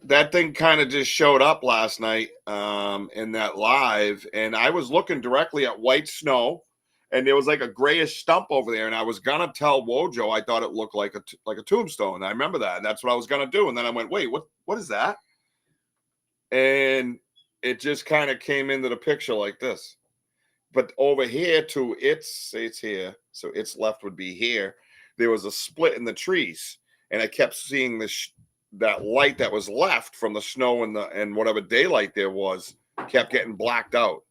[SPEAKER 1] that thing kind of just showed up last night in that live, and I was looking directly at white snow, and there was like a grayish stump over there, and I was gonna tell Wojo I thought it looked like a tombstone. I remember that, and that's what I was gonna do. And then I went, wait, what is that? And it just kind of came into the picture like this. But over here to it's here, so its left would be here. There was a split in the trees, and I kept seeing that light that was left from the snow and whatever daylight there was kept getting blacked out.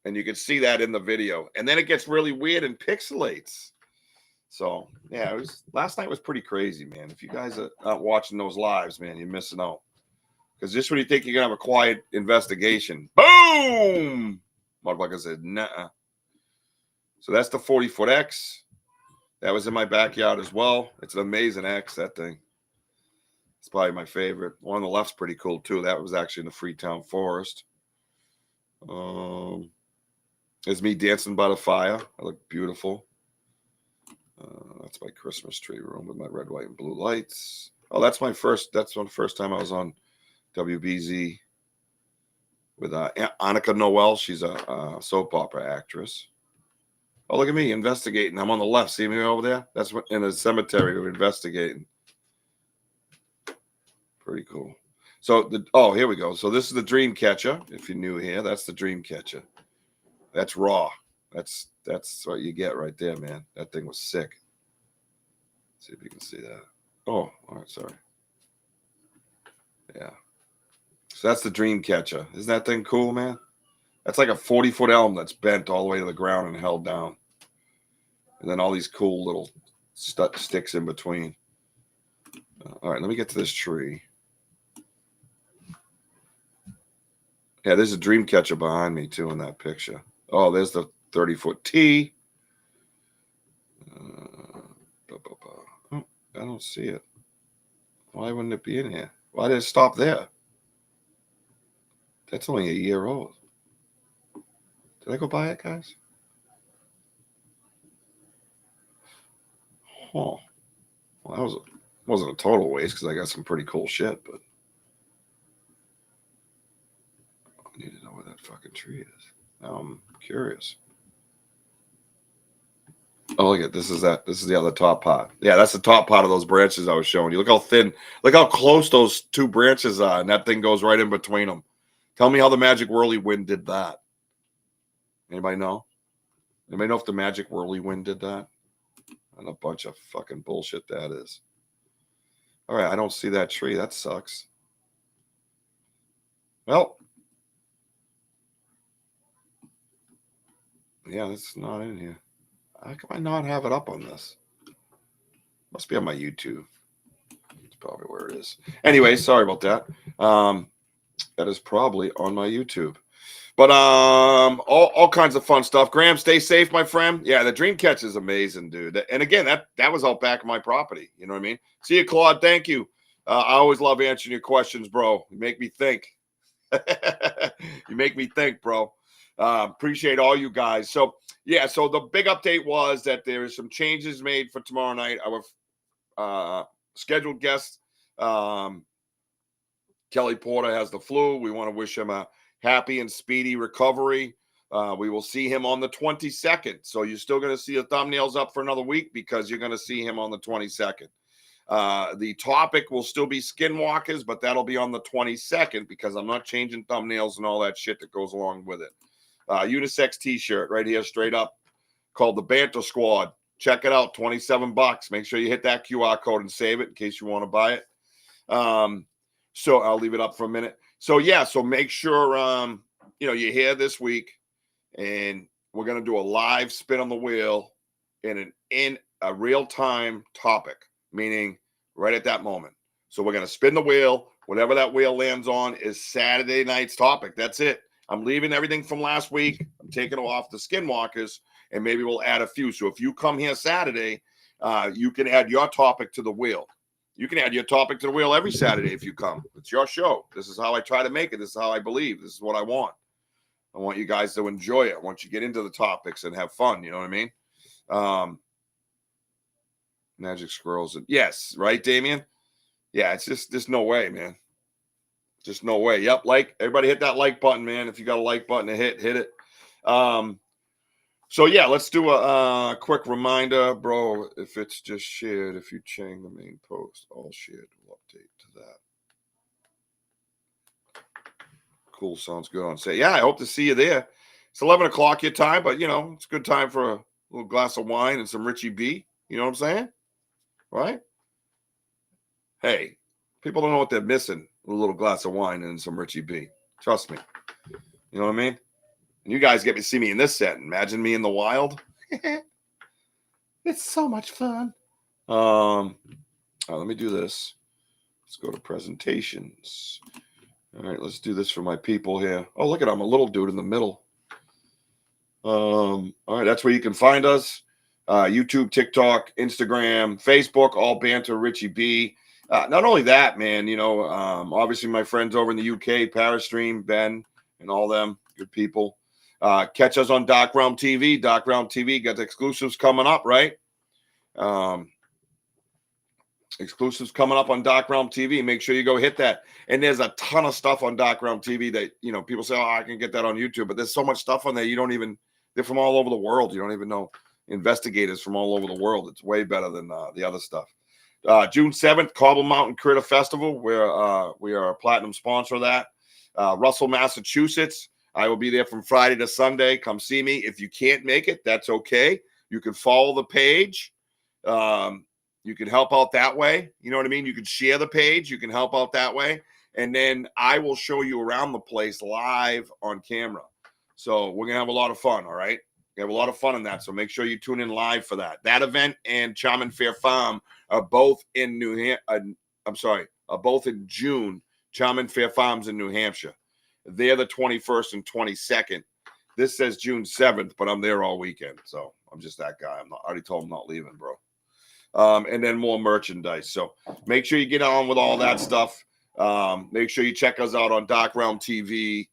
[SPEAKER 1] And you can see that in the video. And then it gets really weird and pixelates. So, yeah, last night was pretty crazy, man. If you guys are not watching those lives, man, you're missing out. Because just when you think you're going to have a quiet investigation, boom! Motherfucker said, nah. So that's the 40-foot X. That was in my backyard as well. It's an amazing X, that thing. It's probably my favorite. One on the left's pretty cool, too. That was actually in the Freetown Forest. There's me dancing by the fire. I look beautiful. That's my Christmas tree room with my red, white, and blue lights. Oh, that's the first time I was on WBZ with Annika Noel. She's a soap opera actress. Oh, look at me investigating. I'm on the left. See me over there? That's what in the cemetery we're investigating. Pretty cool. So here we go. So this is the dream catcher. If you're new here, that's the dream catcher. That's raw. That's what you get right there, man. That thing was sick. Let's see if you can see that. Oh, all right, sorry. Yeah. So that's the dream catcher. Isn't that thing cool, man? That's like a 40-foot elm that's bent all the way to the ground and held down. And then all these cool little sticks in between. All right, let me get to this tree. Yeah, there's a dream catcher behind me, too, in that picture. Oh, there's the 30-foot T. Oh, I don't see it. Why wouldn't it be in here? Why did it stop there? That's only a year old. Did I go buy it, guys? Oh, well, that wasn't a total waste because I got some pretty cool shit, but I need to know where that fucking tree is. Now I'm curious. Oh, look at this is the other top part. Yeah, that's the top part of those branches I was showing you. Look how thin, look how close those two branches are, and that thing goes right in between them. Tell me how the Magic Whirlywinds did that. Anybody know? Anybody know if the Magic Whirlywinds did that? And a bunch of fucking bullshit that is. All right, I don't see that tree. That sucks. Well, yeah, it's not in here. How come I not have it up on this? Must be on my YouTube. It's probably where it is. Anyway, sorry about that. That is probably on my YouTube. But all kinds of fun stuff. Graham, stay safe, my friend. Yeah, the dream catch is amazing, dude. And again, that was out back of my property. You know what I mean? See you, Claude. Thank you. I always love answering your questions, bro. You make me think. You make me think, bro. Appreciate all you guys. So yeah, so the big update was that there is some changes made for tomorrow night. Our scheduled guest, Kelly Porter, has the flu. We want to wish him a happy and speedy recovery. We will see him on the 22nd. So you're still going to see the thumbnails up for another week because you're going to see him on the 22nd. The topic will still be skinwalkers, but that'll be on the 22nd because I'm not changing thumbnails and all that shit that goes along with it. Unisex t-shirt right here, straight up, called the Banter Squad. Check it out, $27. Make sure you hit that QR code and save it in case you want to buy it. So I'll leave it up for a minute. So yeah, so make sure you're here this week, and we're gonna do a live spin on the wheel in a real-time topic, meaning right at that moment. So we're gonna spin the wheel. Whatever that wheel lands on is Saturday night's topic. That's it. I'm leaving everything from last week. I'm taking off the skinwalkers, and maybe we'll add a few. So if you come here Saturday, you can add your topic to the wheel. You can add your topic to the wheel every Saturday if you come. It's your show. This is how I try to make it. This is how I believe. This is what I want. I want you guys to enjoy it. I want you to get into the topics and have fun. You know what I mean? Magic squirrels. Yes, right, Damien? Yeah, it's just there's no way, man. Just no way. Yep, everybody hit that like button, man. If you got a like button to hit it. So yeah, let's do a quick reminder, bro. If it's just shared, if you change the main post, all shared will update to that. Cool, sounds good on say. Yeah, I hope to see you there. It's 11 o'clock your time, but it's a good time for a little glass of wine and some Richie B. You know what I'm saying? Right? Hey, people don't know what they're missing. A little glass of wine and some Richie B. Trust me. You know what I mean? And you guys get to see me in this setting. Imagine me in the wild. It's so much fun. Let me do this. Let's go to presentations. All right, let's do this for my people here. Oh, look at him, a little dude in the middle. All right, that's where you can find us. YouTube, TikTok, Instagram, Facebook, all banter Richie B. Not only that, man, obviously my friends over in the UK, Parastream, Ben, and all them good people. Catch us on Dark Realm TV. Dark Realm TV got the exclusives coming up, right? Exclusives coming up on Dark Realm TV. Make sure you go hit that. And there's a ton of stuff on Dark Realm TV that, people say, oh, I can get that on YouTube. But there's so much stuff on there. They're from all over the world. You don't even know investigators from all over the world. It's way better than the other stuff. June 7th, Cobble Mountain Critter Festival, where we are a platinum sponsor of that. Russell, Massachusetts. I will be there from Friday to Sunday. Come see me. If you can't make it, that's okay. You can follow the page. You can help out that way. You know what I mean? You can share the page. You can help out that way. And then I will show you around the place live on camera. So we're going to have a lot of fun, all right? We have a lot of fun in that. So make sure you tune in live for that. That event and Charmin Fair Farm are both in both in June. Charmin Fair Farms in New Hampshire. They're the 21st and 22nd. This says June 7th, but I'm there all weekend. So I'm just that guy. I already told him I'm not leaving, bro. And then more merchandise. So make sure you get on with all that stuff. Make sure you check us out on Dark Realm TV.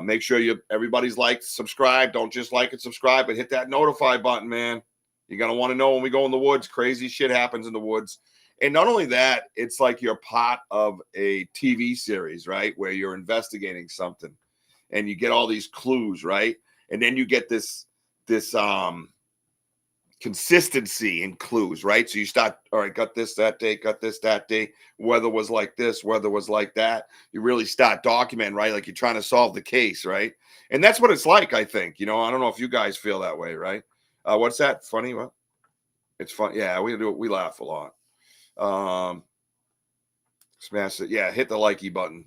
[SPEAKER 1] Make sure everybody's subscribe. Don't just like and subscribe, but hit that notify button, man. You're going to want to know when we go in the woods. Crazy shit happens in the woods. And not only that, it's like you're part of a TV series, right? Where you're investigating something and you get all these clues, right? And then you get this consistency in clues, right? So you start, all right, got this that day, weather was like this, weather was like that. You really start documenting, right? Like you're trying to solve the case, right? And that's what it's like, I think. I don't know if you guys feel that way, right? What's that? Funny? What? It's fun. Yeah, we do. We laugh a lot. Smash it. Yeah, hit the likey button.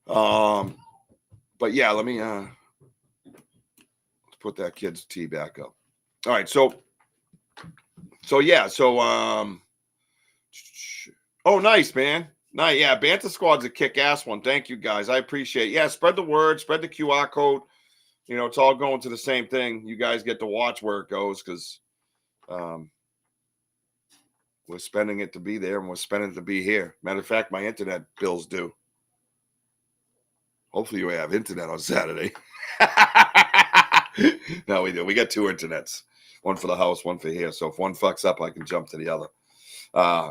[SPEAKER 1] But yeah, let me let's put that kid's tea back up. All right, so oh, nice, man. Nice. Yeah, Banter Squad's a kick-ass one. Thank you, guys. I appreciate it. Yeah, spread the word, spread the QR code. It's all going to the same thing. You guys get to watch where it goes because we're spending it to be there and we're spending it to be here. Matter of fact, my internet bills due. Hopefully you have internet on Saturday. No, we do. We got two internets. One for the house, one for here. So if one fucks up, I can jump to the other.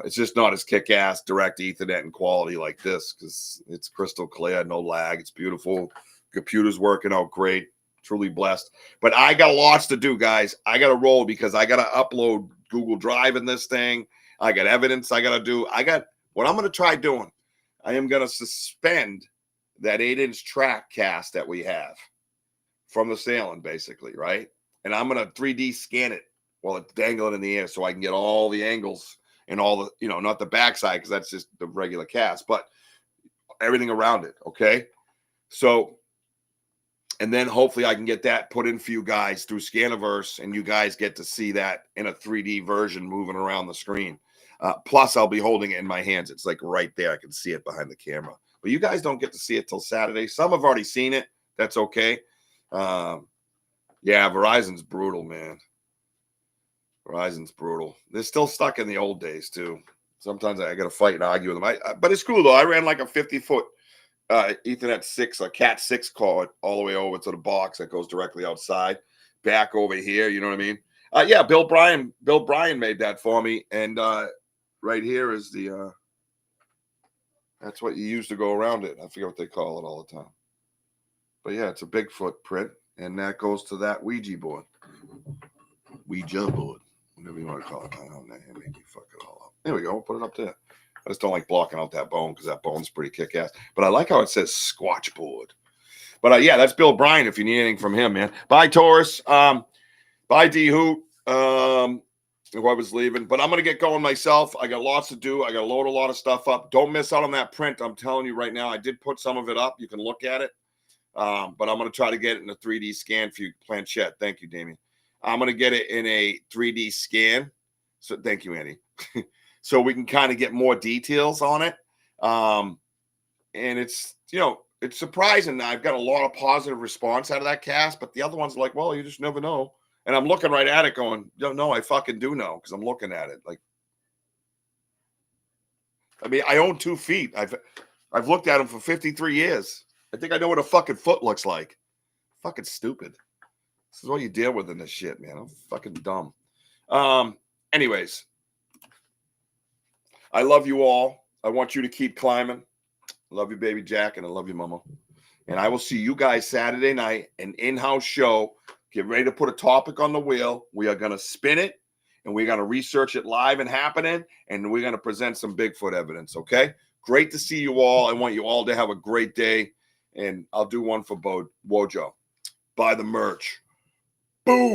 [SPEAKER 1] It's just not as kick-ass direct Ethernet and quality like this because it's crystal clear, no lag. It's beautiful. Computer's working out great. Truly blessed. But I got lots to do, guys. I got to roll because I got to upload Google Drive in this thing. I got evidence I got to do. What I'm going to try doing. I am going to suspend that 8-inch track cast that we have from the sailing, basically, right? And I'm going to 3D scan it while it's dangling in the air so I can get all the angles and all the, not the backside, because that's just the regular cast, but everything around it. Okay. So, and then hopefully I can get that put in for you guys through Scaniverse, and you guys get to see that in a 3D version moving around the screen. Plus, I'll be holding it in my hands. It's like right there. I can see it behind the camera. But you guys don't get to see it till Saturday. Some have already seen it. That's okay. Yeah, Verizon's brutal, man. Verizon's brutal. They're still stuck in the old days, too. Sometimes I got to fight and argue with them. But it's cool, though. I ran like a 50-foot Ethernet 6, a Cat 6 cord all the way over to the box that goes directly outside, back over here. You know what I mean? Yeah, Bill Bryan made that for me. And right here is the that's what you use to go around it. I forget what they call it all the time. But yeah, it's a Bigfoot print, and that goes to that Ouija board. Ouija board. Whatever you want to call it. I don't know. Make you fuck it all up. There we go. We'll put it up there. I just don't like blocking out that bone because that bone's pretty kick-ass. But I like how it says Squatch board. But yeah, that's Bill Bryan if you need anything from him, man. Bye, Taurus. Bye, D-Hoot. Who I was leaving. But I'm going to get going myself. I got lots to do. I got to load a lot of stuff up. Don't miss out on that print. I'm telling you right now. I did put some of it up. You can look at it. But I'm going to try to get it in a 3D scan for you, Planchette. Thank you, Damien. I'm going to get it in a 3D scan. So thank you, Andy. So we can kind of get more details on it. And it's, it's surprising. I've got a lot of positive response out of that cast, but the other one's like, well, you just never know. And I'm looking right at it going, no, I fucking do know, because I'm looking at it. Like, I mean, I own 2 feet. I've looked at them for 53 years. I think I know what a fucking foot looks like. Fucking stupid. This is what you deal with in this shit, man. I'm fucking dumb. Anyways, I love you all. I want you to keep climbing. I love you, baby Jack, and I love you, Mama. And I will see you guys Saturday night, an in-house show. Get ready to put a topic on the wheel. We are going to spin it, and we're going to research it live and happening, and we're going to present some Bigfoot evidence, okay? Great to see you all. I want you all to have a great day, and I'll do one for Wojo. Buy the merch. Boom.